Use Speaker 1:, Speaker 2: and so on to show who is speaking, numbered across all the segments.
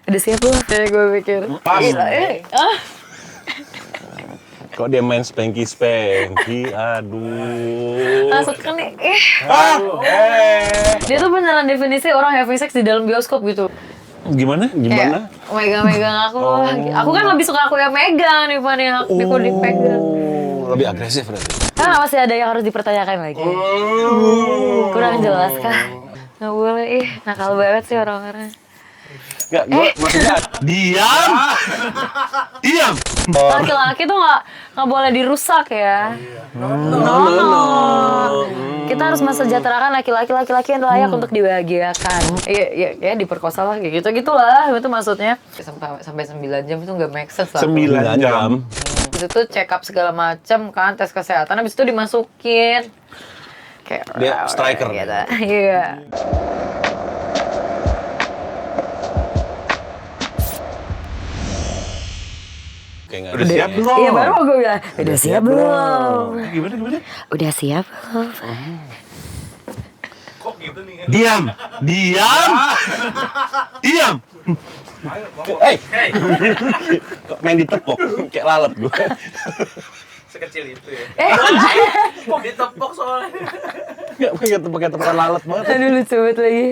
Speaker 1: Udah siap belum? Ya gue pikir.
Speaker 2: Pas.
Speaker 3: Kok dia main spanky, aduh.
Speaker 1: Masuk kan nih.
Speaker 3: Aduh,
Speaker 1: Dia tuh beneran definisi orang having sex di dalam bioskop gitu.
Speaker 2: Gimana?
Speaker 3: Gimana?
Speaker 1: Kayak megang-megang aku. Aku kan lebih suka aku yang megang nih, Pan, yang aku dipegang.
Speaker 3: Lebih agresif berarti.
Speaker 1: Nah, masih ada yang harus dipertanyakan lagi. Kurang jelas kah? Nggak boleh, nakal banget sih orang-orang.
Speaker 3: Enggak, gue maksudnya
Speaker 2: Diam! Diam!
Speaker 1: Laki-laki tuh nggak boleh dirusak ya. No. Kita harus mensejahterakan laki-laki yang layak untuk dibahagiakan. Iya, diperkosa lah kayak gitu-gitulah. Itu maksudnya sampai 9 jam itu nggak make sense lah.
Speaker 3: 9 jam.
Speaker 1: Habis itu check up segala macam kan, tes kesehatan, habis itu dimasukin. Kayak
Speaker 3: Dia striker.
Speaker 1: gitu. Iya.
Speaker 3: Kayak
Speaker 2: Udah siap belum?
Speaker 1: Iya, baru mau gue bilang, udah siap belum?
Speaker 2: Gimana?
Speaker 1: Udah siap belum?
Speaker 2: Kok gitu nih? Diam! Diam!
Speaker 3: Kok main ditepok? Kayak lalat gue.
Speaker 4: Sekecil itu ya.
Speaker 1: Kok
Speaker 4: Ditepok soalnya.
Speaker 3: Enggak pakai tepokan lalat banget.
Speaker 1: Aduh, lucu banget lagi.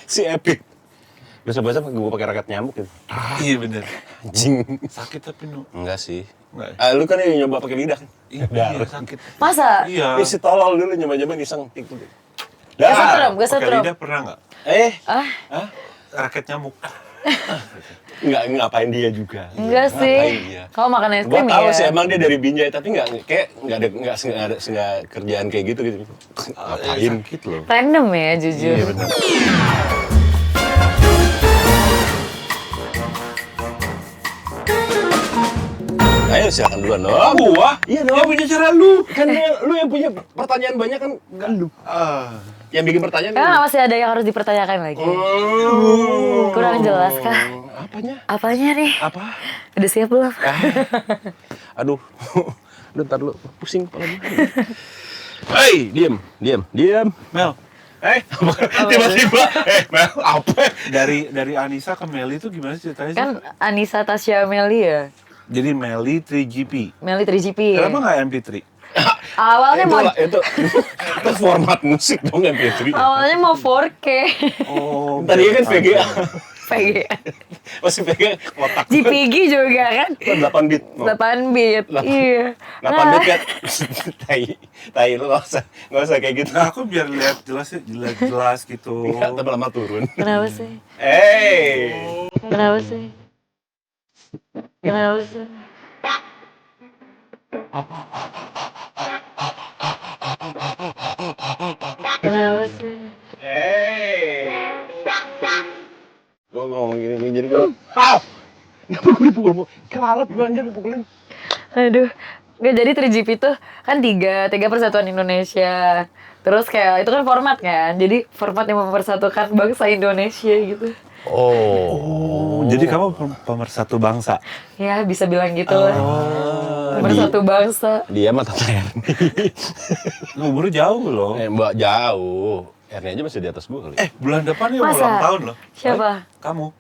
Speaker 3: Si Epic. Biasa-biasa gue pakai raket nyamuk gitu.
Speaker 2: Iya bener.
Speaker 3: Anjing.
Speaker 2: Sakit tapi no.
Speaker 3: Enggak sih.
Speaker 2: Enggak.
Speaker 3: Lu kan yang nyoba pakai lidah.
Speaker 2: Iya sakit.
Speaker 1: Masa?
Speaker 2: Iya.
Speaker 3: Ini si tolol dulu nyoba-nyoba iseng tik tuh.
Speaker 1: Gue
Speaker 2: Pakai
Speaker 1: setrum.
Speaker 2: lidah pernah nggak? Raket nyamuk.
Speaker 3: Enggak ngapain dia juga.
Speaker 1: Enggak
Speaker 3: Ngapain
Speaker 1: sih.
Speaker 3: dia?
Speaker 1: Kalau makan es
Speaker 3: Gua
Speaker 1: krim
Speaker 3: tahu
Speaker 1: ya.
Speaker 3: sih emang dia dari Binjai tapi enggak ada kerjaan kayak gitu. Ngapain?
Speaker 2: Sakit loh.
Speaker 1: Random ya, jujur.
Speaker 2: Iya bener.
Speaker 3: Ayo silakan duluan dong.
Speaker 2: Gua?
Speaker 3: Iya dong.
Speaker 2: Yang punya cara lu.
Speaker 3: Kan lu yang punya pertanyaan banyak kan lu. Yang bikin pertanyaan lu.
Speaker 1: Masih ada yang harus dipertanyakan lagi. Kurang jelas kah? Apanya nih?
Speaker 3: Apa?
Speaker 1: Udah siap belum?
Speaker 3: Aduh. Udah ntar lu pusing kepala gue. Hei, diam.
Speaker 2: Mel. Tiba-tiba. Mel, apa? Dari Anissa ke Meli itu gimana ceritanya sih?
Speaker 1: Kan Anissa Tasya Meli ya.
Speaker 2: Jadi Meli 3GP.
Speaker 1: Meli 3GP ya.
Speaker 2: Kenapa nggak MP3?
Speaker 1: Awalnya mau
Speaker 3: itu format musik dong MP3.
Speaker 1: awalnya mau 4K.
Speaker 2: Oh.
Speaker 3: Tadi kan VGA.
Speaker 1: VGA.
Speaker 3: Masih VGA kotak.
Speaker 1: JPG juga kan.
Speaker 3: 8 bit.
Speaker 1: 8 bit. Iya.
Speaker 3: 8 bit kan. Tai lu enggak usah kayak gitu.
Speaker 2: Nah, aku biar lihat jelas gitu.
Speaker 3: Enggak lama turun.
Speaker 1: Kenapa sih?
Speaker 3: Kenapa sih? Gua ngomong gini jadi gua. Kenapa gue dipukul? Kelalat gue anjir dipukulin.
Speaker 1: Aduh. Nggak, jadi 3GP tuh kan tiga persatuan Indonesia. Terus kayak itu kan format kan. Jadi format yang mempersatukan bangsa Indonesia gitu.
Speaker 3: Oh.
Speaker 2: Jadi kamu pemersatu bangsa.
Speaker 1: Ya bisa bilang gitu lah. Pemersatu bangsa.
Speaker 3: Dia mah Tante Erni.
Speaker 2: Umurnya jauh loh.
Speaker 3: Mbak jauh. Erni aja masih di atas gue kali.
Speaker 2: Bulan depan ya
Speaker 1: Masa?
Speaker 2: ulang tahun loh.
Speaker 1: Siapa?
Speaker 2: Kamu.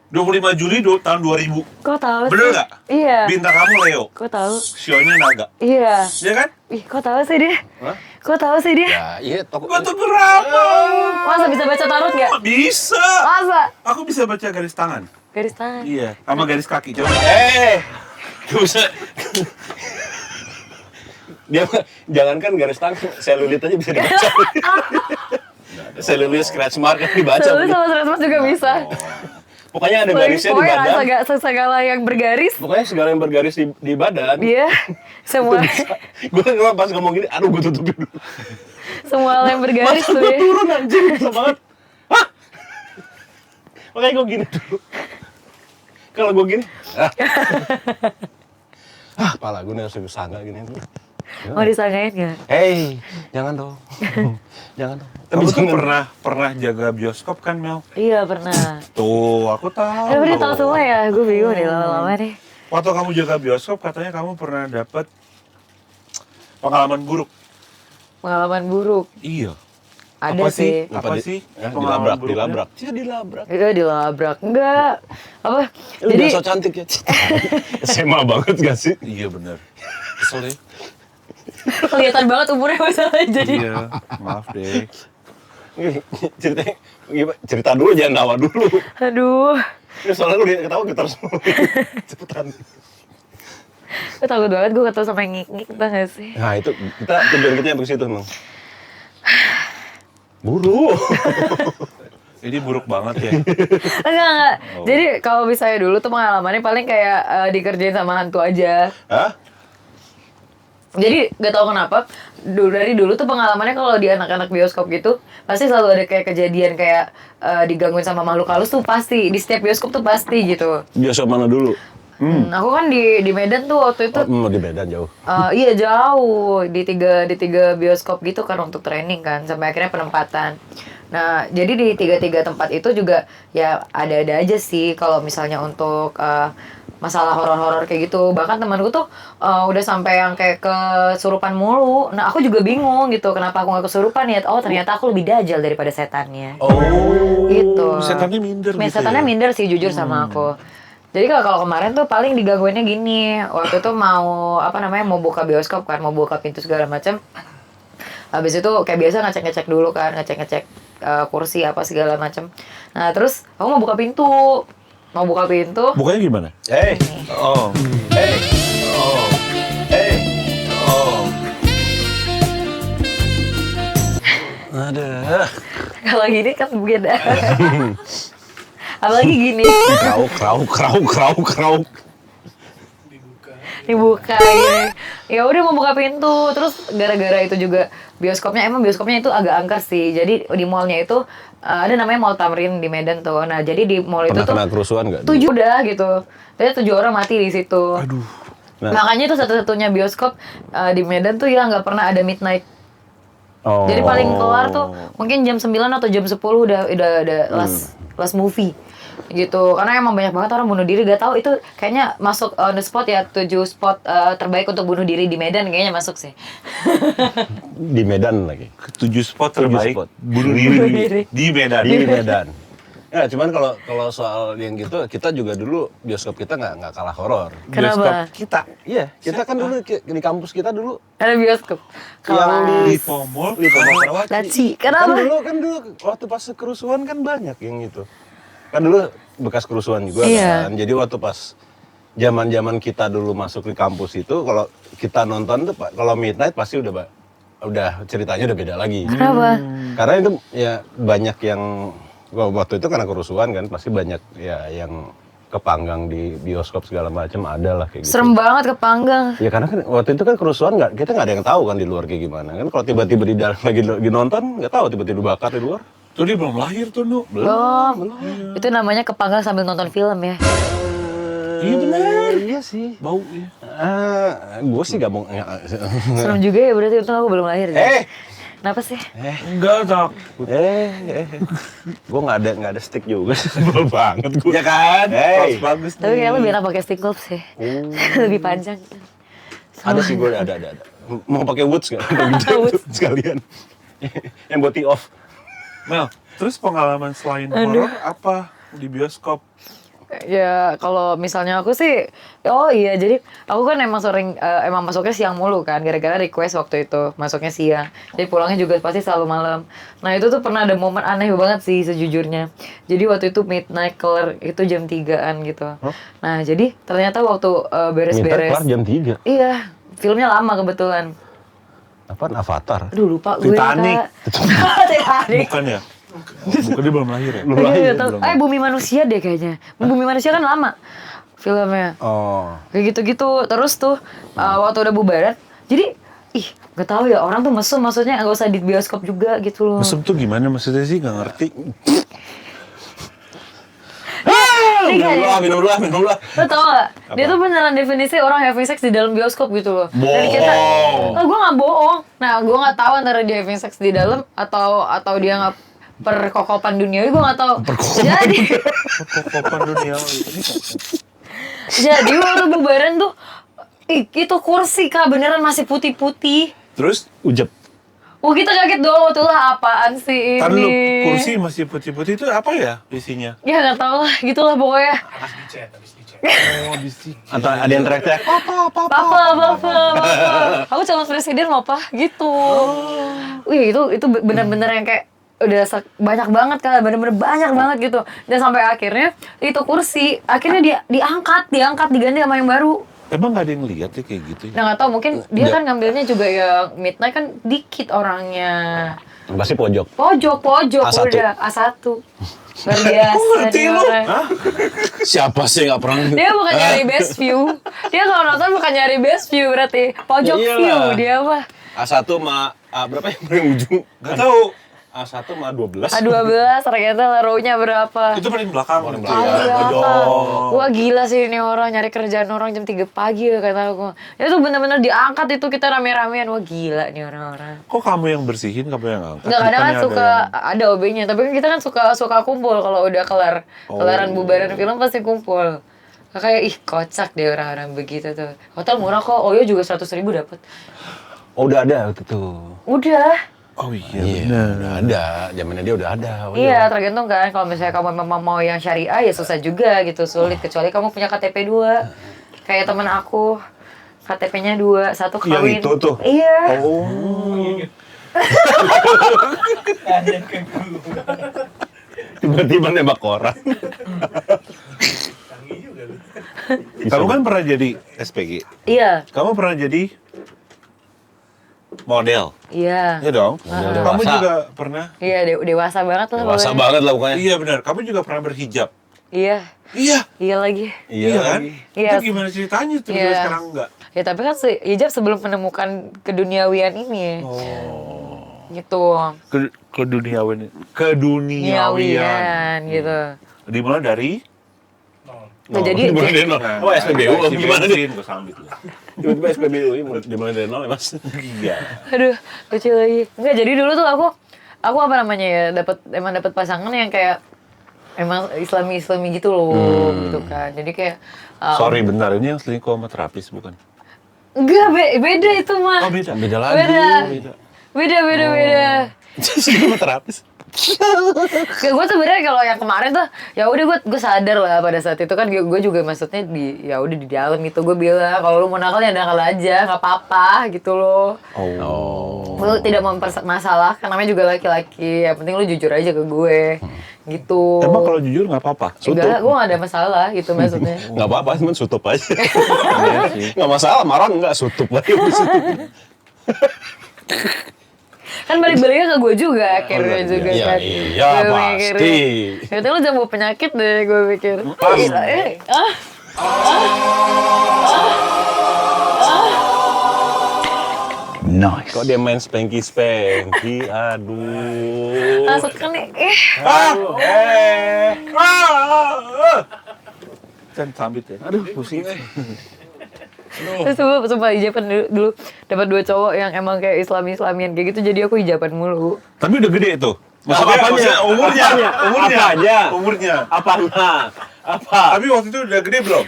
Speaker 2: 25 Juli tahun 2000.
Speaker 1: Kok tahu sih?
Speaker 2: Bener nggak?
Speaker 1: Iya.
Speaker 2: Bintang kamu Leo.
Speaker 1: Kok tahu?
Speaker 2: Sionya Naga.
Speaker 1: Iya.
Speaker 2: Iya kan?
Speaker 1: Ih, kok tahu sih dia?
Speaker 3: Hah?
Speaker 1: Kok tahu sih dia?
Speaker 3: Ya, iya toko.
Speaker 2: Batu berapa?
Speaker 1: Masa bisa baca tarot nggak?
Speaker 2: Bisa.
Speaker 1: Masa?
Speaker 2: Aku bisa baca garis tangan.
Speaker 1: Garis tangan.
Speaker 2: Iya. Sama garis kaki. Coba.
Speaker 3: Gak usah. Dia jangankan garis tangan, selulit aja bisa dibaca. Selulit scratch mark kan dibaca.
Speaker 1: Selalu sama Rasmus juga bisa.
Speaker 3: Pokoknya ada garisnya di
Speaker 1: Pokoknya
Speaker 3: badan.
Speaker 1: segala yang bergaris.
Speaker 3: Pokoknya segala yang bergaris di badan.
Speaker 1: Iya. Semua
Speaker 3: Gue pas ngomong gini, aduh gue tutupin dulu.
Speaker 1: semua hal yang bergaris
Speaker 3: Masa
Speaker 1: tuh
Speaker 3: gue
Speaker 1: ya.
Speaker 3: turun anjing, susah banget. Hah? Makanya gue gini dulu. Kalau gue gini, pala gue nih harus sangga gini tuh.
Speaker 1: Mau disanggain nggak?
Speaker 3: Hei, jangan dong. Jangan dong.
Speaker 2: Kamu tuh pernah jaga bioskop kan Mel?
Speaker 1: Iya pernah.
Speaker 2: Tuh, aku tahu.
Speaker 1: Tapi dia tahu semua ya. Gue bingung nih lama-lama nih.
Speaker 2: Waktu kamu jaga bioskop katanya kamu pernah dapat pengalaman buruk.
Speaker 1: Pengalaman buruk.
Speaker 2: Iya.
Speaker 1: Ada
Speaker 2: Apa
Speaker 1: sih.
Speaker 2: Apa sih?
Speaker 3: Ya,
Speaker 2: Pengalaman buruknya?
Speaker 3: dilabrak. Ya dilabrak.
Speaker 1: Itu dilabrak. Enggak. Apa?
Speaker 3: Lu
Speaker 1: Jadi
Speaker 3: udah so cantik ya. SMA banget gak sih?
Speaker 2: Iya bener. Kesel ya?
Speaker 1: kelihatan banget umurnya masalahnya jadi.
Speaker 2: Iya, maaf deh.
Speaker 3: Cerita dulu, jangan tawa dulu.
Speaker 1: Aduh.
Speaker 3: Ya, soalnya lu ketawa kita harus cepetan.
Speaker 1: Gue takut banget gue ketemu sama yang ngik-ngik, tau gak sih?
Speaker 3: Nah itu, tujuan kita yang ke situ emang. Buru.
Speaker 2: Ini buruk banget ya.
Speaker 1: Enggak.
Speaker 2: Oh.
Speaker 1: Jadi kalau misalnya dulu tuh pengalamannya paling kayak dikerjain sama hantu aja.
Speaker 3: Hah?
Speaker 1: Jadi gak tau kenapa dari dulu tuh pengalamannya kalau di anak-anak bioskop gitu pasti selalu ada kayak kejadian kayak digangguin sama makhluk halus tuh pasti di setiap bioskop tuh pasti gitu.
Speaker 3: Bioskop mana dulu?
Speaker 1: Aku kan di Medan tuh waktu itu
Speaker 3: Oh, di Medan jauh.
Speaker 1: iya jauh di tiga bioskop gitu kan untuk training kan sampai akhirnya penempatan. Nah jadi di tiga tempat itu juga ya ada-ada aja sih kalau misalnya untuk masalah horor-horor kayak gitu. Bahkan temanku tuh udah sampai yang kayak kesurupan mulu. Nah aku juga bingung gitu kenapa aku gak kesurupan ya. Oh ternyata aku lebih dajal daripada setannya.
Speaker 2: Oh,
Speaker 1: Gitu.
Speaker 2: Setannya minder gitu
Speaker 1: Setannya
Speaker 2: ya?
Speaker 1: minder sih jujur sama aku. Jadi kalau kemarin tuh paling digangguinnya gini. Waktu itu mau mau buka bioskop kan, mau buka pintu segala macam. Habis itu kayak biasa ngecek-ngecek dulu kan, ngecek-ngecek kursi apa segala macam. Nah, terus aku mau buka pintu.
Speaker 2: Bukanya gimana? Oh.
Speaker 3: Ada.
Speaker 1: Kalau gini kan beda. Apalagi gini,
Speaker 3: Krauk.
Speaker 1: dibuka gini. Ya udah mau buka pintu, terus gara-gara itu juga bioskopnya itu agak angker sih. Jadi di mallnya itu ada namanya Mall Tamrin di Medan tuh. Nah, jadi di mall itu
Speaker 3: Pernah
Speaker 1: tuh
Speaker 3: kena kerusuhan nggak?
Speaker 1: 7 udah gitu. Jadi 7 orang mati di situ.
Speaker 2: Aduh.
Speaker 3: Nah.
Speaker 1: Makanya itu satu-satunya bioskop di Medan tuh yang nggak pernah ada midnight.
Speaker 3: Oh.
Speaker 1: Jadi paling kelar tuh mungkin jam 9 atau jam 10 udah last movie gitu. Karena emang banyak banget orang bunuh diri, gak tahu itu kayaknya masuk on the spot ya 7 spot terbaik untuk bunuh diri di Medan kayaknya masuk sih.
Speaker 3: Di Medan lagi.
Speaker 2: 7 spot terbaik
Speaker 3: spot.
Speaker 2: bunuh
Speaker 1: Bunuh
Speaker 2: diri
Speaker 1: diri.
Speaker 2: di Medan.
Speaker 3: Di Medan. Ya, cuman kalau soal yang gitu, kita juga dulu bioskop kita nggak kalah horor.
Speaker 1: Kenapa?
Speaker 3: Kita, iya, kita kan dulu di kampus kita dulu
Speaker 1: Ada bioskop.
Speaker 3: yang
Speaker 2: Di
Speaker 1: Kelas.
Speaker 2: Pomol.
Speaker 3: di Pondok Karawaci.
Speaker 1: Laci.
Speaker 3: Kan
Speaker 1: Kenapa?
Speaker 3: dulu waktu pas kerusuhan kan banyak yang itu. Kan dulu bekas kerusuhan juga
Speaker 1: Iya.
Speaker 3: kan. Jadi waktu pas zaman kita dulu masuk di kampus itu, kalau kita nonton tuh kalau midnight pasti udah ceritanya udah beda lagi.
Speaker 1: Kenapa?
Speaker 3: Karena itu ya banyak yang waktu itu karena kerusuhan kan pasti banyak ya yang kepanggang di bioskop segala macam ada lah kayak gitu.
Speaker 1: Serem banget kepanggang.
Speaker 3: Ya karena kan waktu itu kan kerusuhan kita nggak ada yang tahu kan di luar kayak gimana kan kalau tiba-tiba di dalam lagi nonton nggak tahu tiba-tiba bakar di luar.
Speaker 2: Tuh dia belum lahir tuh, Nu.
Speaker 1: Belum. Itu namanya kepanggang sambil nonton film ya.
Speaker 2: Iya benar.
Speaker 3: Iya sih.
Speaker 2: Bau ya.
Speaker 3: Gue sih gak mau.
Speaker 1: Serem juga ya berarti itu aku belum lahir. Kenapa sih?
Speaker 2: Enggak takut.
Speaker 3: Gue nggak ada stick juga. Sebel banget gue.
Speaker 2: Ya kan?
Speaker 3: Hey.
Speaker 2: Bagus
Speaker 1: Tapi
Speaker 2: nih.
Speaker 1: kayaknya lebih enak pakai stick gloves sih. Lebih panjang.
Speaker 3: Ada sih gue ada. Mau pakai woods nggak?
Speaker 1: Woods.
Speaker 3: Sekalian. Yang buat tee off.
Speaker 2: Mel, terus pengalaman selain horor apa di bioskop?
Speaker 1: Ya kalau misalnya aku sih, oh iya jadi aku kan emang sering emang masuknya siang mulu kan gara-gara request waktu itu masuknya siang. Jadi pulangnya juga pasti selalu malam. Nah itu tuh pernah ada momen aneh banget sih sejujurnya. Jadi waktu itu midnight kelar itu jam 3-an gitu. Nah jadi ternyata waktu beres-beres.
Speaker 3: Kelar jam 3.
Speaker 1: Iya, filmnya lama kebetulan.
Speaker 3: Apaan Avatar?
Speaker 1: Aduh lupa gue
Speaker 2: Titanic.
Speaker 1: Kak. Titanic.
Speaker 2: Bukan ya? Bukan dia belum lahir ya?
Speaker 3: Belum
Speaker 1: Iya,
Speaker 3: lahir,
Speaker 1: iya, tahu.
Speaker 3: belum.
Speaker 1: Bumi Manusia deh kayaknya. Bumi Manusia kan lama filmnya.
Speaker 3: Oh.
Speaker 1: Kayak gitu-gitu. Terus tuh waktu udah bubaran, jadi gak tahu ya orang tuh mesum maksudnya nggak usah di bioskop juga gitu loh.
Speaker 2: Mesum tuh gimana maksudnya sih? Gak ngerti.
Speaker 3: Minum dulu lah.
Speaker 1: Lo tau gak? Dia tuh beneran definisi orang having sex di dalam bioskop gitu loh. Dan kita, gue gak bohong. Nah, gue gak tahu antara dia having sex di dalam atau dia nggak perkokopan duniawi, gue gak tahu.
Speaker 2: Perkokopan dunia ini.
Speaker 1: Jadi waktu bubaran tuh, itu kursi Kak beneran masih putih-putih.
Speaker 2: Terus
Speaker 3: Ujep.
Speaker 1: Oh kita kaget dong, itulah apaan sih ini?
Speaker 2: Kan lu kursi masih putih-putih itu apa ya isinya?
Speaker 1: Ya nggak tahu lah, gitulah pokoknya.
Speaker 4: Habis dicet.
Speaker 2: Oh, di
Speaker 3: Atau ada yang teriak-teriak,
Speaker 1: Papa. Aku calon presiden loh, Pak. Gitu. Wih, itu benar-benar yang kayak udah banyak banget kan, bener-bener banyak banget gitu. Dan sampai akhirnya itu kursi akhirnya diangkat diganti sama yang baru.
Speaker 2: Emang nggak ada yang lihat ya kayak gitu?
Speaker 1: Nah nggak tahu mungkin dia kan ngambilnya juga yang midnight kan dikit orangnya.
Speaker 3: pasti pojok.
Speaker 1: Pojok
Speaker 3: A1.
Speaker 1: udah A1. Luar biasa.
Speaker 2: Kok ngerti
Speaker 1: dia
Speaker 2: lu?
Speaker 1: orang.
Speaker 2: Hah?
Speaker 3: Siapa sih nggak pernah?
Speaker 1: Dia bukan nyari best view. Dia kalau nonton bukan nyari best view berarti pojok
Speaker 3: Ya iyalah.
Speaker 1: view dia mah.
Speaker 3: A1 sama berapa yang paling ujung?
Speaker 2: Nggak tahu.
Speaker 3: A1 sama 12.
Speaker 1: A12 ternyata row-nya berapa?
Speaker 2: Itu paling belakang.
Speaker 3: Paling
Speaker 1: Ah,
Speaker 3: belakang.
Speaker 1: belakang. Wah gila sih ini orang nyari kerjaan orang jam 3 pagi ya kata aku. Itu benar-benar diangkat itu kita rame-ramean. Wah gila nih orang-orang.
Speaker 2: Kok kamu yang bersihin, kamu yang angkat?
Speaker 1: Enggak kadang kan
Speaker 2: Bukannya
Speaker 1: suka ada OB-nya, tapi kan kita kan suka kumpul kalau udah kelaran bubaran film pasti kumpul. Kayak ih kocak deh orang-orang begitu tuh. Hotel murah kok, Oyo juga 100.000 dapat.
Speaker 3: Oh udah ada waktu itu.
Speaker 1: Udah.
Speaker 2: Oh iya,
Speaker 3: Iya,
Speaker 2: benar.
Speaker 3: udah ada. Zamannya dia udah ada.
Speaker 1: Iya, tergantung kan. Kalau misalnya kamu memang mau yang syariah ya susah juga gitu, sulit. Kecuali kamu punya KTP 2. Kayak temen aku, KTP-nya 2, satu kawin.
Speaker 3: Yang itu tuh?
Speaker 1: Iya.
Speaker 3: Oh. Tiba-tiba nembak orang.
Speaker 2: Kamu kan pernah jadi SPG.
Speaker 1: Iya,
Speaker 2: Kamu pernah jadi model.
Speaker 1: iya.
Speaker 2: Iya dong.
Speaker 3: Model
Speaker 2: Kamu
Speaker 3: dewasa.
Speaker 2: juga pernah.
Speaker 1: Iya, dewasa banget lah.
Speaker 3: Dewasa
Speaker 1: pokoknya.
Speaker 3: banget lah pokoknya.
Speaker 2: Iya benar. Kamu juga pernah berhijab.
Speaker 1: Iya,
Speaker 2: Iya.
Speaker 1: iya lagi.
Speaker 2: Iya kan?
Speaker 1: Iya.
Speaker 2: Itu gimana ceritanya tuh
Speaker 1: Iya.
Speaker 2: sekarang enggak?
Speaker 1: Ya tapi kan hijab sebelum menemukan keduniawian ini. Gitu.
Speaker 2: Keduniawian.
Speaker 1: Keduniawian gitu.
Speaker 2: Dimulai dari
Speaker 1: Nah, jadi
Speaker 3: dimulai dari nol. Oh, SPBU apa gimana nih?
Speaker 2: Gue sambit lu.
Speaker 3: Tiba-tiba SPBU dimulai dari nol ya, Mas.
Speaker 2: Iya.
Speaker 1: aduh, lucu lagi. Enggak, jadi dulu tuh aku apa namanya ya, dapat pasangan yang kayak emang Islami gitu loh, gitu kan. Jadi kayak
Speaker 2: Sorry bentar, ini yang selingkuh sama terapis bukan?
Speaker 1: enggak beda itu mah.
Speaker 2: Oh beda.
Speaker 3: Beda lagi.
Speaker 1: Beda.
Speaker 3: Sih sama terapis.
Speaker 1: Kayak gue tuh bener kalau yang kemarin tuh ya udah gue sadar lah pada saat itu kan gue juga maksudnya ya udah di dalam itu gue bilang kalau lu mau nakal ya nakal aja nggak apa-apa gitu loh. Lu tidak mempermasalahkan, namanya juga laki-laki, yang penting lu jujur aja ke gue gitu.
Speaker 2: Emang kalau jujur nggak apa-apa?
Speaker 1: enggak, gue gak ada masalah gitu maksudnya.
Speaker 3: Nggak apa-apa, cuma sutup aja. Nggak masalah, marah nggak sutup aja.
Speaker 1: Kan balik-baliknya ke gue juga akhirnya juga
Speaker 3: Iya,
Speaker 1: kan.
Speaker 3: iya,
Speaker 1: Gue
Speaker 3: pasti.
Speaker 1: mikirnya, ternyata lu jangan bawa penyakit deh gue pikir.
Speaker 3: Nice. Kok dia main spanky, aduh.
Speaker 1: Masuk kan nih,
Speaker 2: Kan sambit ya. Aduh pusing.
Speaker 1: Terus sumpah hijaban dulu dapat 2 cowok yang emang kayak Islamian kayak gitu, jadi aku hijaban mulu.
Speaker 2: Tapi udah gede tuh.
Speaker 3: Apanya?
Speaker 2: Umurnya.
Speaker 3: Apanya?
Speaker 2: Umurnya.
Speaker 3: Apanya? Apa?
Speaker 2: Tapi waktu itu udah gede belum?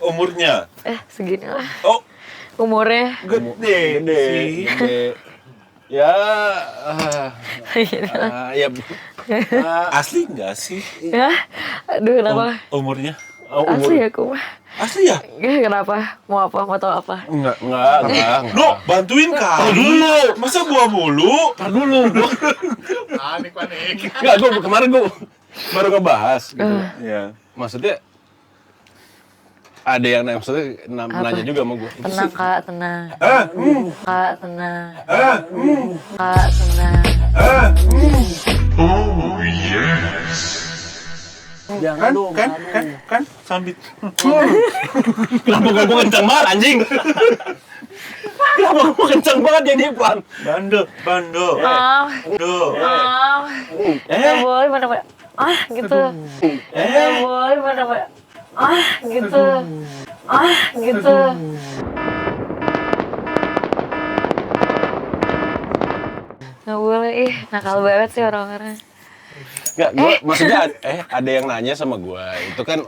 Speaker 2: Umurnya.
Speaker 1: Segini lah
Speaker 2: Oh,
Speaker 1: umurnya.
Speaker 2: gede sih.
Speaker 3: Gede. Ya, ya.
Speaker 2: Asli nggak sih
Speaker 1: Ya, aduh kenapa?
Speaker 2: umurnya?
Speaker 1: Asli aku mah.
Speaker 2: Asli ya?
Speaker 1: Kenapa? Mau apa? Mau tau apa?
Speaker 2: Enggak.
Speaker 3: Enggak.
Speaker 2: No, bantuin kali.
Speaker 3: dulu.
Speaker 2: Masa gua mulu?
Speaker 3: Tar dulu.
Speaker 4: Panik.
Speaker 3: Enggak, kemarin gue baru ngebahas gitu.
Speaker 2: Iya.
Speaker 3: Maksudnya ada yang maksudnya nanya juga sama gue.
Speaker 1: Tenang kak, tenang. Kak, tenang. Kak, tenang.
Speaker 3: Jangan dong.
Speaker 2: Kan sambit.
Speaker 3: Kenapa gue kenceng banget anjing? Kenapa gue kenceng banget jadi pelan?
Speaker 2: Bando.
Speaker 1: Gak boleh mana-mana. Gitu. Gak boleh mana-mana. Gitu. Gitu. Gak boleh, nakal banget sih orang-orang.
Speaker 3: Enggak, gue maksudnya ada yang nanya sama gue, itu kan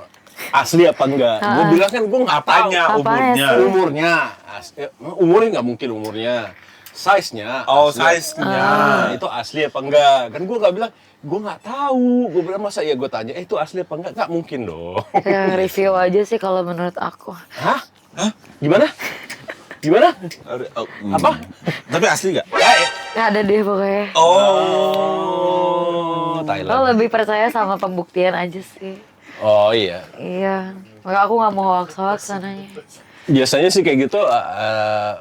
Speaker 3: asli apa enggak? Gue bilang kan gue nggak tahu
Speaker 2: Tanya
Speaker 1: Apanya
Speaker 2: umurnya.
Speaker 1: sih?
Speaker 3: umurnya. Umurnya nggak mungkin umurnya. size-nya.
Speaker 2: Oh,
Speaker 3: asli.
Speaker 2: size-nya.
Speaker 3: Itu asli apa enggak? Kan gue nggak bilang, gue nggak tahu. Gue bilang masa ya gue tanya, itu asli apa enggak? Nggak mungkin dong.
Speaker 1: Ya review aja sih kalau menurut aku.
Speaker 3: Hah? Gimana? Gimana? Apa?
Speaker 2: Tapi asli nggak?
Speaker 1: Ada deh pokoknya.
Speaker 3: Oh,
Speaker 1: Lo
Speaker 3: Thailand.
Speaker 1: lebih percaya sama pembuktian aja sih.
Speaker 3: Oh iya.
Speaker 1: Iya. Makanya aku nggak mau hoax-hoax sananya.
Speaker 3: Biasanya sih kayak gitu,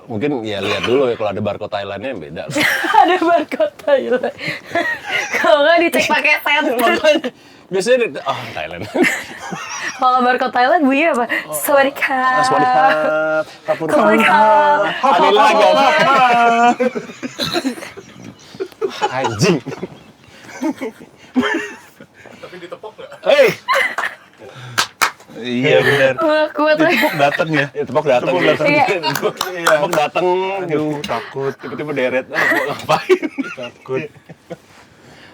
Speaker 3: mungkin ya lihat dulu ya kalau ada barcode Thailandnya beda.
Speaker 1: Ada barcode Thailand. Kalau nggak dicek pakai senter.
Speaker 3: Makanya biasanya Thailand.
Speaker 1: Kalau barcode Thailand bunyinya apa? Sawadika.
Speaker 3: Swadikap, kapur
Speaker 1: Sawadika.
Speaker 3: Ada lagi anjing.
Speaker 4: Tapi ditepok nggak?
Speaker 3: Hei,
Speaker 2: Iya benar.
Speaker 1: Wah, kuat lagi.
Speaker 2: Tepuk datang ya.
Speaker 3: ya tepok datang.
Speaker 2: Tepok datang.
Speaker 1: Iya.
Speaker 3: Tepok datang.
Speaker 2: Aduh, takut.
Speaker 3: Tiba-tiba deret. Gua ngapain?
Speaker 2: Takut.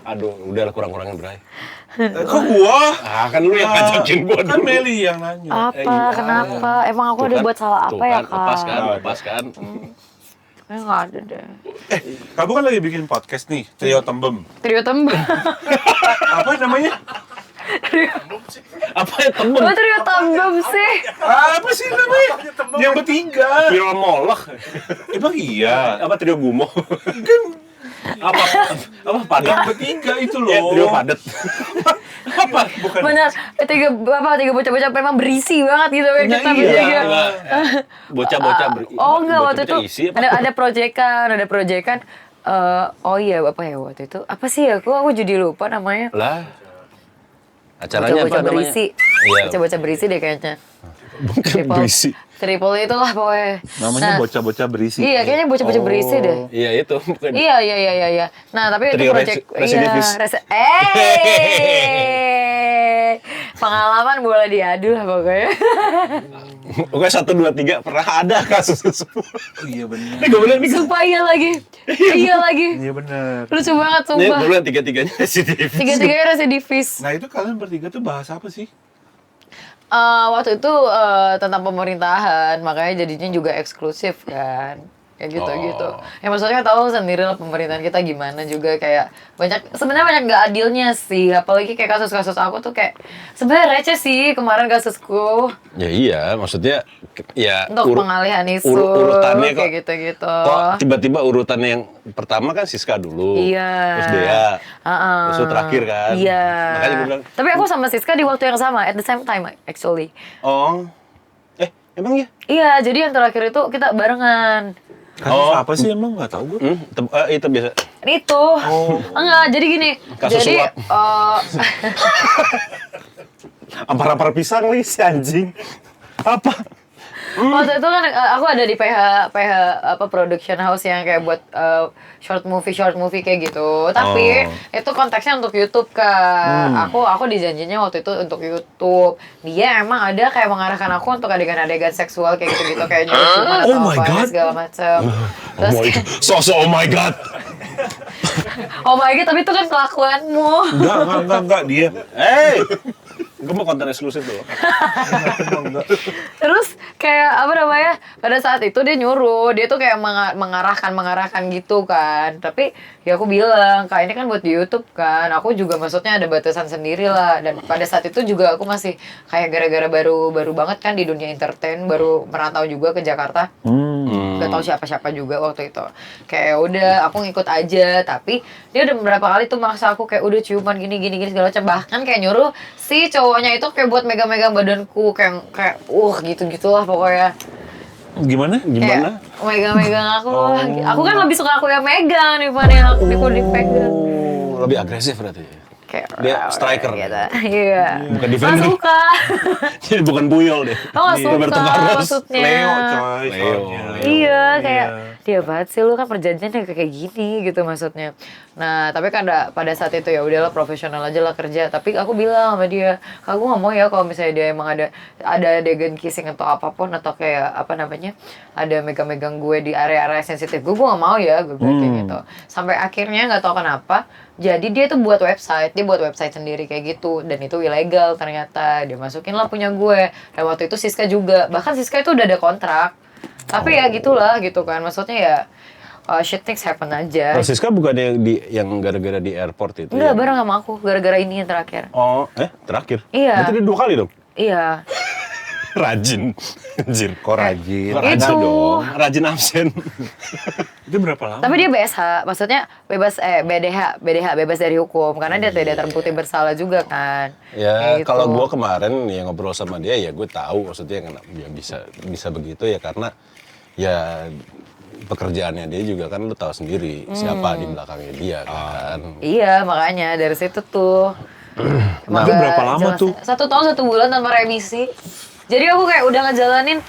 Speaker 3: Aduh, udahlah kurang-kurangin Bray.
Speaker 2: Kok gua?
Speaker 3: Kan lu yang ngajakin gua
Speaker 2: Kan
Speaker 3: dulu.
Speaker 2: Meli yang nanya.
Speaker 1: Apa?
Speaker 3: Iya.
Speaker 1: Kenapa? Emang aku
Speaker 3: Tuh
Speaker 1: ada
Speaker 3: kan,
Speaker 1: buat salah
Speaker 3: tuh
Speaker 1: apa ya,
Speaker 3: kan,
Speaker 1: Kak?
Speaker 3: Lepas kan.
Speaker 1: Kayaknya nggak ada deh.
Speaker 2: Kamu kan lagi bikin podcast nih, Trio Tembem.
Speaker 1: Trio tembem.
Speaker 2: Apa namanya?
Speaker 3: Apa ya temen?
Speaker 1: Oh, trio tembem sih.
Speaker 2: Apa sih namanya? Yang bertiga.
Speaker 3: Trio molok.
Speaker 2: Emang iya.
Speaker 3: Apa trio gumo? Apa
Speaker 2: Yang
Speaker 3: padat?
Speaker 2: bertiga itu
Speaker 3: Ya, trio
Speaker 2: loh.
Speaker 3: padat.
Speaker 2: Apa? Bukan.
Speaker 1: Benar. Tiga bocah-bocah memang berisi banget gitu ya kita
Speaker 2: Nah,
Speaker 1: bertiga.
Speaker 2: iya.
Speaker 3: Bocah-bocah
Speaker 1: Oh enggak, waktu itu
Speaker 3: bocah-bocah isi apa?
Speaker 1: ada proyekan. Oh iya, apa ya waktu itu? Apa sih ya? Aku jadi lupa namanya.
Speaker 3: Lah. Acaranya apa
Speaker 1: Bocah-bocah
Speaker 3: namanya?
Speaker 1: berisi.
Speaker 3: Iya.
Speaker 1: Bocah-bocah berisi deh kayaknya.
Speaker 3: Bukan berisi.
Speaker 1: Triple itulah pokoknya.
Speaker 2: Namanya
Speaker 1: Nah,
Speaker 2: bocah-bocah berisi.
Speaker 1: Iya, kayaknya bocah-bocah berisi deh.
Speaker 3: Iya itu. Bukan.
Speaker 1: Iya. Nah, tapi itu
Speaker 3: Trio
Speaker 1: proyek
Speaker 3: residivis.
Speaker 1: Pengalaman boleh diadu lah pokoknya.
Speaker 3: Pokoknya 1, 2, 3 pernah ada kasusnya semua.
Speaker 2: Oh, iya benar.
Speaker 3: Ini gue bilang nih.
Speaker 1: Sumpah iya lagi. Iya lagi.
Speaker 2: Iya benar.
Speaker 1: Lucu banget
Speaker 3: Ini
Speaker 1: sumpah.
Speaker 3: gue bilang 3-3-nya residivis.
Speaker 1: Tiga-tiganya residivis.
Speaker 2: Nah itu kalian bertiga tuh bahas apa sih?
Speaker 1: Waktu itu tentang pemerintahan, makanya jadinya juga eksklusif kan. Kayak gitu-gitu. Ya maksudnya tahu sendiri lah pemerintahan kita gimana juga kayak sebenarnya banyak nggak adilnya sih. Apalagi kayak kasus-kasus aku tuh kayak sebenarnya receh sih kemarin kasusku.
Speaker 3: Ya iya, maksudnya ya
Speaker 1: Untuk pengalihan isu
Speaker 3: urutannya
Speaker 1: kayak gitu-gitu.
Speaker 3: Kok tiba-tiba urutannya yang pertama kan Siska dulu.
Speaker 1: Iya.
Speaker 3: Terus Dea. Terus lu terakhir kan.
Speaker 1: Iya.
Speaker 3: Makanya gue bilang,
Speaker 1: Tapi aku sama Siska di waktu yang sama, at the same time actually.
Speaker 3: oh. Emang ya?
Speaker 1: Iya, jadi yang terakhir itu kita barengan.
Speaker 2: Kasus apa sih emang nggak tahu gue.
Speaker 3: Itu biasa.
Speaker 1: Itu. Enggak, jadi gini.
Speaker 3: Kasus
Speaker 1: jadi
Speaker 3: suap. Ampar-ampar pisang nih si anjing. Apa?
Speaker 1: Waktu itu kan aku ada di PH apa production house yang kayak buat short movie kayak gitu. Tapi itu konteksnya untuk YouTube kan. Aku dijanjinya waktu itu untuk YouTube. Dia emang ada kayak mengarahkan aku untuk adegan-adegan seksual kayak gitu-gitu kayak nyuruh
Speaker 3: Oh my God.
Speaker 1: segala macam. Terus kayak,
Speaker 3: Oh my god.
Speaker 1: oh my god, tapi itu kan kelakuanmu.
Speaker 2: Enggak dia.
Speaker 3: Gue mau konten eksklusif dulu.
Speaker 1: Terus kayak apa namanya, pada saat itu dia nyuruh, dia tuh kayak mengarahkan gitu kan. Tapi ya aku bilang, Kak ini kan buat di YouTube kan, aku juga maksudnya ada batasan sendiri lah. Dan pada saat itu juga aku masih kayak gara-gara baru banget kan di dunia entertain, baru merantau juga ke Jakarta. Gak tau siapa-siapa juga waktu itu. Kayak udah aku ngikut aja, tapi dia udah beberapa kali tuh maksa aku kayak udah ciuman gini segala macam. Bahkan kayak nyuruh si cowoknya itu kayak buat megang-megang badanku kayak gitu-gitulah pokoknya.
Speaker 2: Gimana?
Speaker 1: Kayak megang-megang aku. Aku kan lebih suka aku yang megang daripada yang aku dipegang.
Speaker 3: Lebih agresif berarti.
Speaker 1: Kayak
Speaker 3: Dia striker.
Speaker 1: gitu. Iya.
Speaker 3: Bukan
Speaker 1: Nggak
Speaker 3: defender.
Speaker 1: suka.
Speaker 3: Jadi bukan Puyol deh.
Speaker 1: Lo nggak
Speaker 3: Roberto
Speaker 1: suka
Speaker 3: Carlos.
Speaker 1: maksudnya.
Speaker 2: Leo coy.
Speaker 3: Leo.
Speaker 2: soalnya.
Speaker 1: Iya, kayak dia banget sih lu kan perjanjiannya kayak gini gitu maksudnya. Nah, tapi kan pada saat itu ya udahlah profesional aja lah kerja. Tapi aku bilang sama dia, aku nggak mau ya kalau misalnya dia emang ada adegan kissing atau apapun atau kayak apa namanya ada megang-megang gue di area-area sensitif gue nggak mau ya gue bilang kayak gitu. Sampai akhirnya nggak tahu kenapa. Jadi dia tuh buat website sendiri kayak gitu dan itu ilegal ternyata. Dia masukin lah punya gue. Dan waktu itu Siska juga. Bahkan Siska itu udah ada kontrak. Tapi ya gitulah gitu kan. Maksudnya ya shit things happen aja.
Speaker 3: Siska bukannya yang gara-gara di airport itu?
Speaker 1: Enggak,
Speaker 3: ya?
Speaker 1: bareng sama aku, gara-gara ini yang terakhir.
Speaker 3: Oh, terakhir?
Speaker 1: Iya.
Speaker 3: Berarti dia 2 kali dong?
Speaker 1: Iya.
Speaker 3: Rajin. Anjir.
Speaker 2: Kok rajin?
Speaker 3: Kok rajin
Speaker 1: Itu.
Speaker 3: dong? Rajin absen.
Speaker 2: Itu berapa lama?
Speaker 1: Tapi dia BSH, maksudnya bebas BDH bebas dari hukum karena dia tidak terbukti bersalah juga kan.
Speaker 3: Ya,
Speaker 1: Kayak gitu.
Speaker 3: kalau gue kemarin ya ngobrol sama dia ya gue tahu maksudnya ya bisa begitu ya karena ya pekerjaannya dia juga kan lu tahu sendiri siapa di belakangnya dia kan.
Speaker 1: Iya, makanya dari situ tuh.
Speaker 2: Nah, itu berapa lama tuh?
Speaker 1: 1 tahun 1 bulan tanpa remisi. Jadi aku kayak udah ngejalanin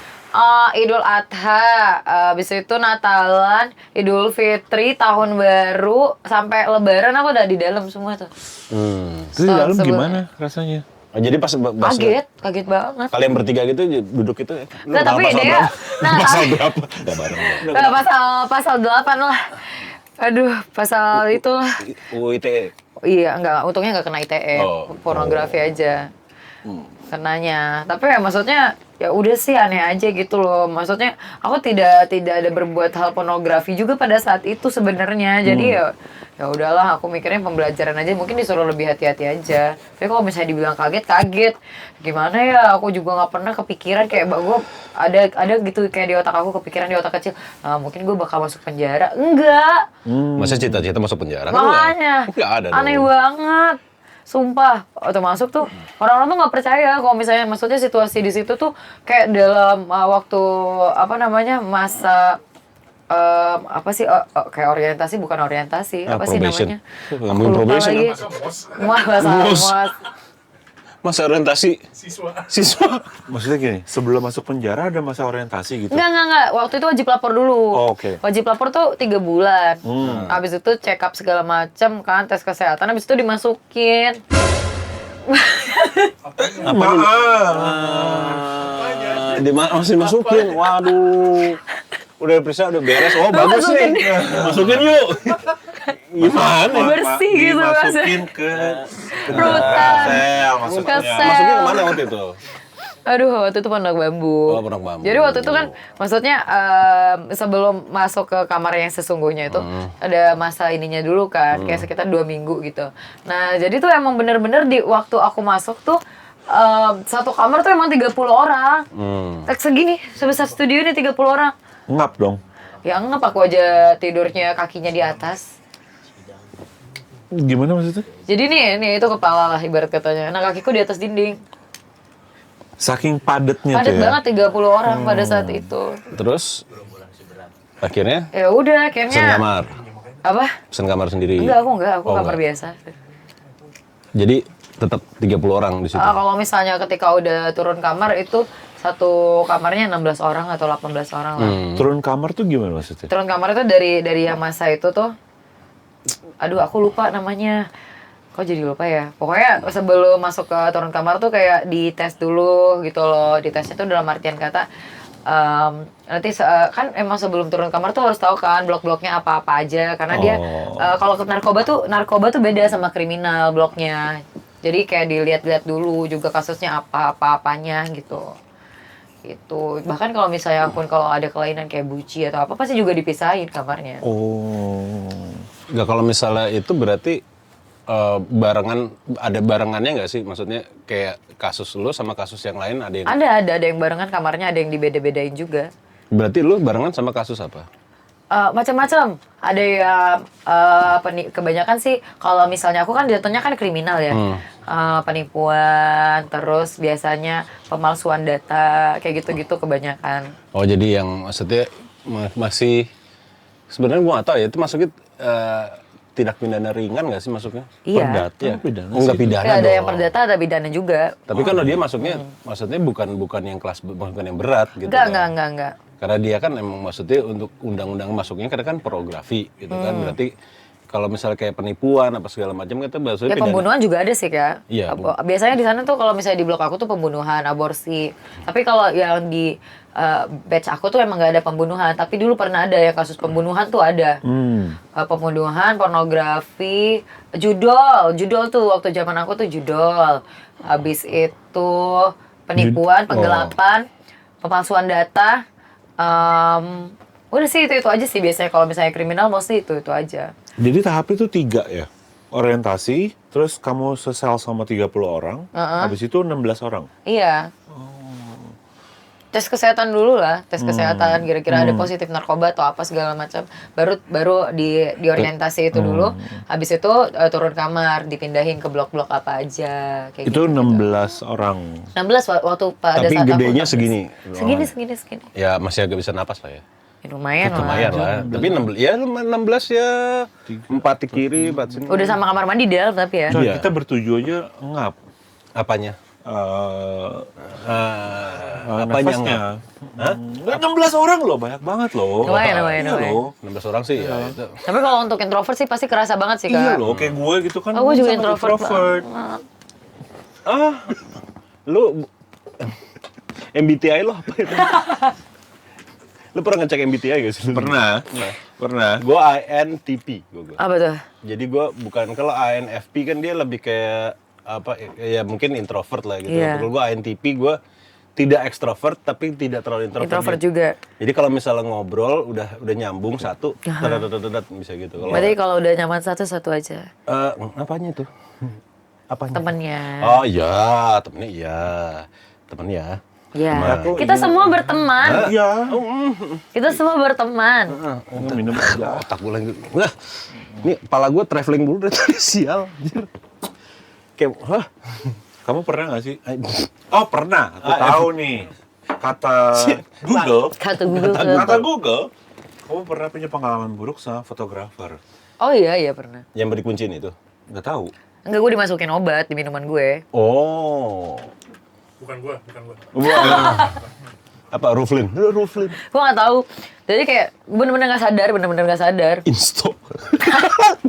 Speaker 1: Idul Adha, habis itu Natalan, Idul Fitri, Tahun Baru, sampai Lebaran aku udah di dalam semua tuh.
Speaker 2: Itu di dalam
Speaker 1: Sebelum-
Speaker 2: gimana rasanya?
Speaker 3: Jadi pas
Speaker 1: Kaget banget.
Speaker 3: kalian bertiga gitu duduk itu lu
Speaker 1: Nggak, tapi
Speaker 3: pasal
Speaker 1: dia-
Speaker 3: berapa?
Speaker 1: nah,
Speaker 3: pasal
Speaker 1: tapi-
Speaker 3: berapa? Enggak bareng.
Speaker 1: Nah, pasal 8 lah. Aduh, pasal itulah.
Speaker 3: UITE.
Speaker 1: Iya, untungnya nggak kena ITE, pornografi aja. Kenanya. Tapi ya maksudnya ya udah sih aneh aja gitu loh. Maksudnya aku tidak ada berbuat hal pornografi juga pada saat itu sebenarnya. Jadi ya udahlah, aku mikirnya pembelajaran aja, mungkin disuruh lebih hati-hati aja. Tapi kalau misalnya dibilang kaget. Gimana ya? Aku juga nggak pernah kepikiran kayak gue ada gitu kayak di otak aku kepikiran di otak kecil. Mungkin gue bakal masuk penjara. Enggak.
Speaker 3: Masa cita-cita masuk penjara?
Speaker 1: Makanya.
Speaker 3: Enggak ada.
Speaker 1: Aneh
Speaker 3: dong.
Speaker 1: banget. Sumpah, waktu masuk tuh orang-orang tuh nggak percaya kalau misalnya maksudnya situasi di situ tuh kayak dalam waktu apa namanya masa apa sih kayak orientasi bukan orientasi apa sih
Speaker 3: probation.
Speaker 1: namanya?
Speaker 3: Ngomongin
Speaker 1: Aku lupa
Speaker 3: probation
Speaker 1: lagi. Masa
Speaker 3: Mos.
Speaker 1: mos.
Speaker 3: Masa orientasi siswa.
Speaker 2: Maksudnya gini, sebelum masuk penjara ada masa orientasi gitu?
Speaker 1: Enggak. Waktu itu wajib lapor dulu.
Speaker 2: Oh, oke.
Speaker 1: Wajib lapor tuh 3 bulan. Habis itu check up segala macam kan, tes kesehatan, habis itu dimasukin.
Speaker 3: Masih masukin. Waduh. Udah periksa udah beres. Oh, bagus
Speaker 1: Masukin.
Speaker 3: nih. Masukin yuk. Gimana?
Speaker 1: Bersih gitu
Speaker 2: Dimasukin ke
Speaker 1: Rutan.
Speaker 2: sel maksudnya.
Speaker 1: Ke sel.
Speaker 3: Masukin kemana waktu itu?
Speaker 1: Aduh, waktu itu Pondok Bambu.
Speaker 3: Oh, Pondok Bambu.
Speaker 1: Jadi waktu itu kan, maksudnya sebelum masuk ke kamar yang sesungguhnya itu, ada masa ininya dulu kan, kayak sekitar 2 minggu gitu. Nah, jadi tuh emang bener-bener di waktu aku masuk tuh, satu kamar tuh emang 30 orang. Segini, sebesar studio ini 30 orang.
Speaker 2: Ngap dong.
Speaker 1: Ya ngap, aku aja tidurnya kakinya di atas.
Speaker 2: Gimana maksudnya?
Speaker 1: Jadi nih itu kepala lah ibarat katanya. Nah, kakiku di atas dinding.
Speaker 2: Saking padatnya
Speaker 1: Padat
Speaker 2: tuh ya.
Speaker 1: banget 30 orang pada saat itu.
Speaker 3: Terus akhirnya
Speaker 1: Ya udah,
Speaker 3: pesan
Speaker 1: akhirnya
Speaker 3: kamar.
Speaker 1: apa?
Speaker 3: Pesan kamar sendiri.
Speaker 1: Enggak, aku
Speaker 3: Oh,
Speaker 1: kamar
Speaker 3: enggak.
Speaker 1: biasa.
Speaker 3: Jadi tetap 30 orang di situ.
Speaker 1: Kalau misalnya ketika udah turun kamar itu satu kamarnya 16 orang atau 18 orang lah.
Speaker 2: Turun kamar tuh gimana maksudnya?
Speaker 1: Turun kamar itu dari yang masa itu tuh, aduh aku lupa namanya. Kok jadi lupa ya? Pokoknya sebelum masuk ke turun kamar tuh kayak dites dulu gitu loh. Ditesnya tuh dalam artian kata nanti kan emang sebelum turun kamar tuh harus tahu kan blok-bloknya apa-apa aja karena dia kalau ke narkoba tuh beda sama kriminal bloknya. Jadi kayak dilihat-lihat dulu juga kasusnya apa-apanya gitu. Gitu. Bahkan kalau misalnya pun kalau ada kelainan kayak buci atau apa pasti juga dipisahin kamarnya.
Speaker 2: Oh.
Speaker 3: Enggak, kalau misalnya itu berarti ada barengannya nggak sih? Maksudnya kayak kasus lu sama kasus yang lain ada yang...
Speaker 1: Ada yang barengan kamarnya, ada yang dibeda-bedain juga.
Speaker 3: Berarti lu barengan sama kasus apa?
Speaker 1: Macam-macam. Ada yang kebanyakan sih kalau misalnya aku kan jatuhnya kan kriminal ya. Penipuan, terus biasanya pemalsuan data, kayak gitu-gitu kebanyakan.
Speaker 3: Oh, jadi yang maksudnya masih sebenarnya gua nggak tahu ya itu masuknya tindak pidana ringan nggak sih masuknya?
Speaker 1: Iya.
Speaker 2: Perdata
Speaker 3: Iya.
Speaker 2: pidana
Speaker 3: Oh, nggak
Speaker 2: sih.
Speaker 3: pidana
Speaker 1: Tapi ada
Speaker 3: dong.
Speaker 1: yang perdata, ada pidana juga.
Speaker 3: Tapi kan dia masuknya maksudnya bukan yang kelas bukan yang berat gitu. kan.
Speaker 1: Enggak.
Speaker 3: Karena dia kan emang maksudnya untuk undang-undang masuknya karena kan pornografi gitu kan. Berarti kalau misalnya kayak penipuan apa segala macam itu maksudnya
Speaker 1: Ya pembunuhan juga ada sih Kak.
Speaker 3: Iya.
Speaker 1: Biasanya di sana tuh kalau misalnya di blok aku tuh pembunuhan, aborsi. Tapi kalau yang di batch aku tuh emang nggak ada pembunuhan. Tapi dulu pernah ada ya kasus pembunuhan tuh ada. Pembunuhan, pornografi, judol tuh waktu zaman aku tuh judol. Habis itu penipuan, penggelapan, pemalsuan data. Udah sih itu aja sih biasanya kalau misalnya kriminal mostly itu aja.
Speaker 2: Jadi tahapnya itu 3 ya? Orientasi, terus kamu sesel sama 30 orang, habis itu 16 orang?
Speaker 1: Iya. Tes kesehatan dulu lah, tes kesehatan kira-kira ada positif narkoba atau apa segala macam. Baru di orientasi itu dulu. Habis itu turun kamar, dipindahin ke blok-blok apa aja kayak
Speaker 2: Itu
Speaker 1: gitu.
Speaker 2: 16 orang.
Speaker 1: 16 waktu pada
Speaker 3: Tapi
Speaker 1: saat aku
Speaker 3: gedenya
Speaker 1: tes.
Speaker 3: segini.
Speaker 1: Segini.
Speaker 3: Ya masih agak bisa napas lah ya.
Speaker 1: Ya, lumayan
Speaker 3: Lumayan
Speaker 1: lah.
Speaker 3: lah. Tapi 16 ya 4 di kiri, 4 sini.
Speaker 1: Udah sama kamar mandi di dalam tapi ya.
Speaker 2: Coy,
Speaker 3: Iya.
Speaker 2: kita bertujuh aja ngap.
Speaker 3: Apanya? Apanya
Speaker 2: Nafasnya.
Speaker 3: Hah?
Speaker 2: 16 orang loh, banyak banget loh.
Speaker 1: Lumayan.
Speaker 2: Iya loh.
Speaker 3: 16 orang sih ya. Itu.
Speaker 1: Tapi kalau untuk introvert sih pasti kerasa banget sih, Kak.
Speaker 2: Iya loh, kayak gue gitu kan.
Speaker 1: Oh, gue juga
Speaker 2: sangat
Speaker 1: introvert banget.
Speaker 3: Lu MBTI lo apa itu? Lu pernah ngecek MBTI gak sih?
Speaker 2: Pernah.
Speaker 3: Gue INTP gue.
Speaker 1: Apa tuh?
Speaker 3: Jadi gue bukan, kalau INFP kan dia lebih kayak apa ya, mungkin introvert lah gitu.
Speaker 1: Iya.
Speaker 3: Kalau gue INTP, gue tidak ekstrovert tapi tidak terlalu introvert.
Speaker 1: Introvert juga.
Speaker 3: Jadi kalau misalnya ngobrol udah nyambung satu, dadat bisa gitu.
Speaker 1: Berarti kalau udah nyaman satu aja.
Speaker 3: Apanya tuh? Apanya?
Speaker 1: Temennya.
Speaker 3: Oh iya, temennya iya. Temennya.
Speaker 1: Ya.
Speaker 3: Teman.
Speaker 1: Kita semua berteman.
Speaker 2: Iya.
Speaker 1: Kita semua berteman.
Speaker 2: Minum aja.
Speaker 3: Otak gue lagi. Nah, ini kepala gue traveling dulu dari tadi, sial. Anjir. Kayak, hah?
Speaker 2: Kamu pernah nggak sih? Oh pernah. Aku tahu nih. Kata Google.
Speaker 1: Kata Google.
Speaker 2: Kata Google. Kamu pernah punya pengalaman buruk sama fotografer?
Speaker 1: Oh iya pernah.
Speaker 3: Yang dikunciin itu.
Speaker 2: Nggak tahu.
Speaker 1: Enggak, gue dimasukin obat di minuman gue.
Speaker 3: Oh.
Speaker 4: Bukan gua.
Speaker 3: Apa Ruflin? Ruflin.
Speaker 1: Gue nggak tahu. Jadi kayak bener-bener nggak sadar.
Speaker 3: Insto.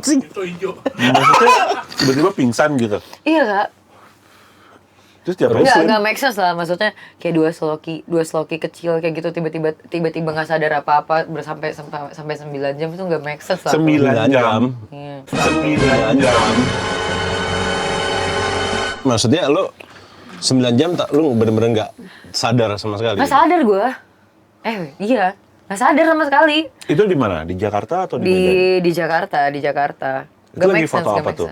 Speaker 4: Itu hijau.
Speaker 2: Maksudnya tiba-tiba pingsan gitu.
Speaker 1: Iya Kak.
Speaker 2: Terus dia
Speaker 1: Nggak make sense lah. Maksudnya kayak dua sloki kecil kayak gitu tiba-tiba nggak sadar apa-apa sampai 9 jam itu nggak make sense lah.
Speaker 2: 9 jam.
Speaker 1: Iya.
Speaker 2: 9 jam.
Speaker 3: Maksudnya lo 9 jam lu bener-bener nggak sadar sama sekali?
Speaker 1: Nggak sadar gue. Iya. Nggak sadar sama sekali.
Speaker 2: Itu di mana? Di Jakarta atau di Medan?
Speaker 1: Di Jakarta.
Speaker 2: Itu lagi foto apa tuh?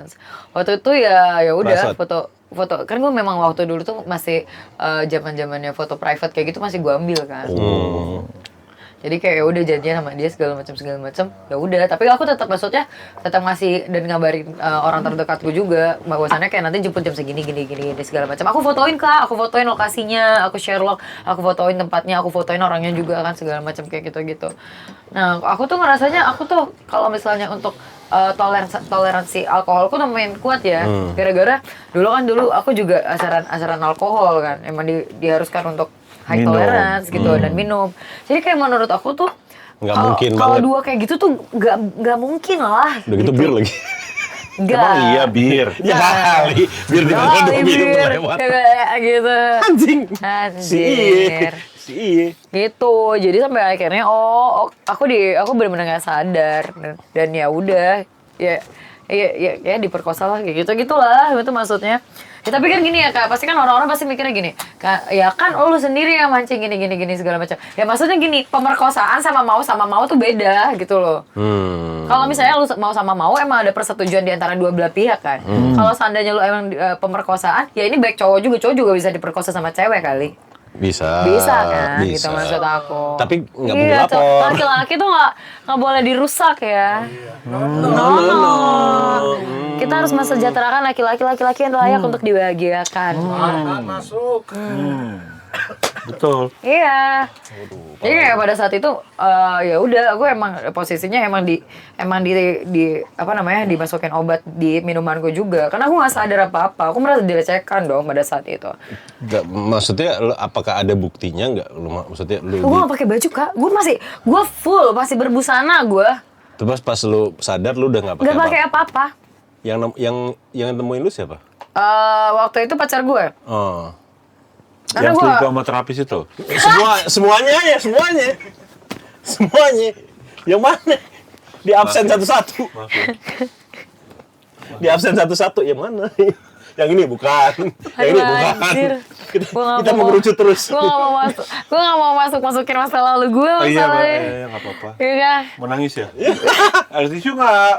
Speaker 1: Waktu itu ya udah
Speaker 3: Private.
Speaker 1: foto kan gue memang waktu dulu tuh masih zaman-zamannya foto private kayak gitu masih gue ambil kan. Jadi kayak ya udah janjian sama dia segala macam ya udah, tapi aku tetap maksudnya tetap ngasih dan ngabarin orang terdekatku juga bahwasannya kayak nanti jemput jam segini gini segala macam. Aku fotoin Kak, aku fotoin lokasinya, aku share log, aku fotoin tempatnya, aku fotoin orangnya juga kan segala macam kayak gitu. Nah, aku tuh ngerasanya aku tuh kalau misalnya untuk toleransi alkohol aku lumayan kuat ya. Gara-gara dulu aku juga asaran alkohol kan. Emang diharuskan untuk high
Speaker 2: Minum.
Speaker 1: tolerance gitu dan minum. Jadi kayak menurut aku tuh
Speaker 3: Nggak mungkin
Speaker 1: kalau
Speaker 3: banget.
Speaker 1: dua kayak gitu tuh nggak mungkin lah.
Speaker 3: Udah gitu bir lagi.
Speaker 1: Nggak.
Speaker 2: Emang iya bir.
Speaker 3: Ya kali, bir di mana
Speaker 1: Kali
Speaker 3: dua minum
Speaker 1: bir.
Speaker 3: lewat.
Speaker 1: Kayak gitu.
Speaker 3: Anjing.
Speaker 1: Anjir.
Speaker 3: Si iye.
Speaker 1: Gitu. Jadi sampai akhirnya aku benar-benar nggak sadar dan ya udah ya diperkosa lah kayak gitulah itu maksudnya. Ya, tapi kan gini ya Kak, pasti kan orang-orang pasti mikirnya gini, Kak, ya kan lu sendiri yang mancing gini segala macam. Ya maksudnya gini, pemerkosaan sama mau tuh beda gitu loh. Kalau misalnya lu mau sama mau emang ada persetujuan di antara dua belah pihak kan. Kalau seandainya lu emang pemerkosaan, ya ini baik cowok juga bisa diperkosa sama cewek kali.
Speaker 3: Bisa
Speaker 1: Bisa kan,
Speaker 3: bisa.
Speaker 1: gitu maksud aku.
Speaker 3: Tapi nggak boleh
Speaker 1: Iya,
Speaker 3: lapor.
Speaker 1: laki-laki tuh nggak boleh dirusak ya. No. Kita harus mensejahterakan laki-laki yang layak untuk dibahagiakan.
Speaker 4: Masuk.
Speaker 2: Betul.
Speaker 1: Iya. Jadi kayak pada saat itu ya udah aku emang posisinya emang di apa namanya dimasukin obat di minumanku juga. Karena aku nggak sadar apa-apa. Aku merasa dilecehkan dong pada saat itu.
Speaker 3: Maksudnya apakah ada buktinya nggak? Maksudnya lu
Speaker 1: Gue nggak pakai baju Kak. Gue full masih berbusana gue.
Speaker 3: terus pas lu sadar lu udah nggak pakai
Speaker 1: Nggak pakai apa-apa.
Speaker 3: Yang nemuin lu siapa?
Speaker 1: Waktu itu pacar gue.
Speaker 3: Oh.
Speaker 1: Karena
Speaker 2: Yang
Speaker 1: gua-
Speaker 2: selingkuh sama terapis itu.
Speaker 3: Semuanya. Yang mana? Di absen satu-satu.
Speaker 2: Maaf ya.
Speaker 3: Di absen satu-satu yang mana? Yang ini bukan. Yang ini bukan.
Speaker 1: Anjir.
Speaker 3: Kita mengerucut terus.
Speaker 1: Gue gak mau masukin masa lalu gue
Speaker 2: Oh, iya,
Speaker 1: masalahnya.
Speaker 2: nggak apa-apa.
Speaker 1: Iya kan?
Speaker 2: Mau nangis ya? Ada tisu nggak?